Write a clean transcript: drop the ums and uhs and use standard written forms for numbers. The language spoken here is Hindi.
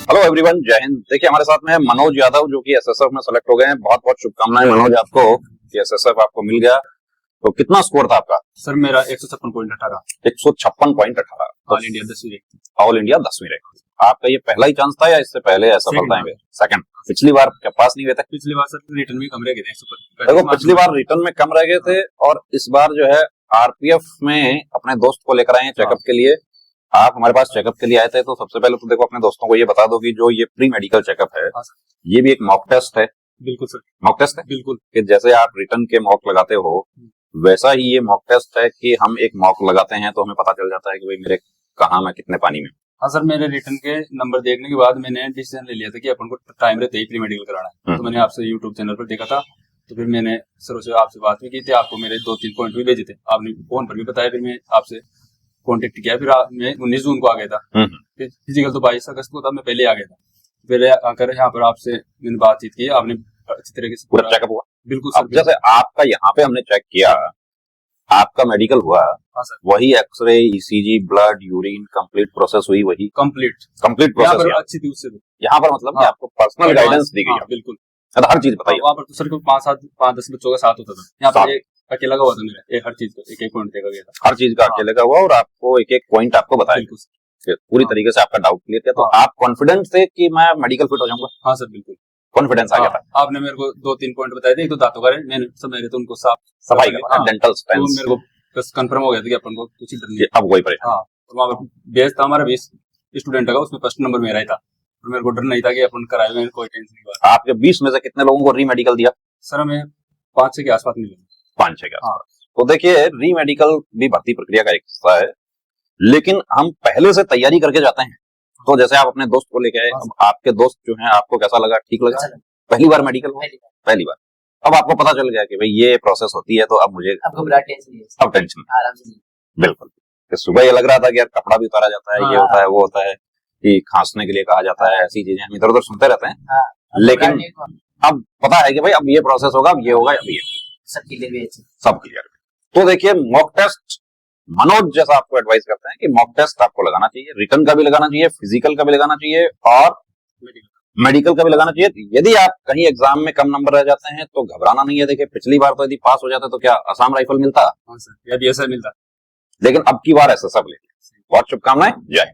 हेलो एवरीवन, जय हिंद। देखिए हमारे साथ में है मनोज यादव जो कि एसएसएफ में सेलेक्ट हो गए हैं। बहुत बहुत शुभकामनाएं मनोज आपको कि एसएसएफ आपको मिल गया। तो कितना स्कोर था आपका? सर मेरा 156.18 156.18 ऑल इंडिया 10वीं रैंक। ऑल इंडिया 10वीं रैंक। आपका ये पहला ही चांस था या इससे पहले ऐसा सफलता है? सेकंड। पिछली बार क्या पास नहीं हुए थे? पिछली बार सर रिटर्न में कम रह गए थे। देखो पिछली बार रिटर्न में कम रह गए थे और इस बार जो है आरपीएफ में अपने दोस्त को लेकर आए हैं चेकअप के लिए। आप हमारे पास चेकअप के लिए आए थे, तो सबसे पहले तो देखो अपने दोस्तों को ये बता दो कि जो ये प्री मेडिकल चेकअप है ये भी एक मॉक टेस्ट है। बिल्कुल सर, मॉक टेस्ट है बिल्कुल। कि जैसे आप रिटर्न के मॉक लगाते हो वैसा ही ये मॉक टेस्ट है कि हम एक मॉक लगाते हैं तो हमें पता चल जाता है कि भाई मेरे कहाँ मैं कितने पानी में। हाँ सर, मेरे रिटर्न के नंबर देखने के बाद मैंने डिसीजन ले लिया था कि अपन को टाइम रहते ही प्री मेडिकल कराना है। तो मैंने आपसे यूट्यूब चैनल पर देखा था, तो फिर मैंने सर से आपसे बात भी की थी, आपको मेरे 2-3 पॉइंट भी भेजे थे, आपने फोन पर भी बताया। फिर मैं आपसे कांटेक्ट किया, फिर मैं 19 जून को आ गया था। फिजिकल तो 22 अगस्त को था, मैं पहले आ गया था। फिर आकर यहाँ पर आपसे मैंने बातचीत की, आपने अच्छी तरीके से पूरा चेकअप हुआ। बिल्कुल सर, जैसे आपका यहाँ पे हमने चेक किया, आपका मेडिकल हुआ। हाँ सर, वही X ray, ECG, blood, urine complete process हुई, वही कंप्लीट प्रोसेस अच्छी थी उससे। यहाँ पर मतलब कि आपको पर्सनल गाइडेंस दी गई। बिल्कुल, हर चीज बताइए। वहाँ पर तो सर 5-10 बच्चों का साथ होता था, यहाँ पर एक अकेला लगा हुआ था मेरा, एक हर चीज का एक पॉइंट देखा गया था। हर चीज का अकेले का हुआ और आपको एक एक पॉइंट आपको बताया, पूरी तरीके से आपका डाउट क्लियर किया। तो आप कॉन्फिडेंट थे कि मैं मेडिकल फिट हो जाऊंगा? हाँ सर, बिल्कुल कॉन्फिडेंस आ गया था। आपने मेरे को 2-3 पॉइंट बताए थे, एक तो दांतों का, मैंने समझ तो उनको सफाई का डेंटल तो मेरे को बस कंफर्म हो गया था कि अपन को कुछ डर नहीं। अब वही परेशान। हाँ, तो वहाँ पर बेस था हमारा, 20 स्टूडेंट का, उसमें फर्स्ट नंबर मेरा ही था। और मेरे को डर नहीं था कि अपन कराए में कोई टेंशन नहीं हुआ। आपके 20 में से कितने लोगों को री मेडिकल दिया? सर हमें 5-6 के आसपास मिले। 5-6 के आसपास। तो देखिए री मेडिकल भी भर्ती प्रक्रिया का एक हिस्सा है, लेकिन हम पहले से तैयारी करके जाते हैं। तो जैसे आप अपने दोस्त को लेके आए, अब आपके दोस्त जो हैं आपको कैसा लगा? ठीक लगा? पहली बार मेडिकल हुआ? पहली बार। अब आपको पता चल गया कि भाई ये प्रोसेस होती है, तो अब मुझे अब टेंशन आराम से। बिल्कुल। तो सुबह ये लग रहा था कि यार कपड़ा भी उतारा जाता है, ये होता है वो होता है, कि खांसने के लिए कहा जाता है, ऐसी चीजें हम इधर उधर सुनते रहते हैं। लेकिन अब पता है कि भाई अब ये प्रोसेस होगा, अब ये होगा, अब ये सब क्लियर। तो देखिए मॉक टेस्ट मनोज जैसा आपको एडवाइस करते हैं कि मॉक टेस्ट आपको लगाना चाहिए, रिटर्न का भी लगाना चाहिए, फिजिकल का भी लगाना चाहिए और मेडिकल का भी लगाना चाहिए। यदि आप कहीं एग्जाम में कम नंबर रह जाते हैं तो घबराना नहीं है। देखिए पिछली बार तो यदि पास हो जाते तो क्या असम राइफल मिलता? हाँ सर, या भी ऐसा मिलता। लेकिन अब की बार ऐसा सब ले। बहुत शुभकामनाएं, जय।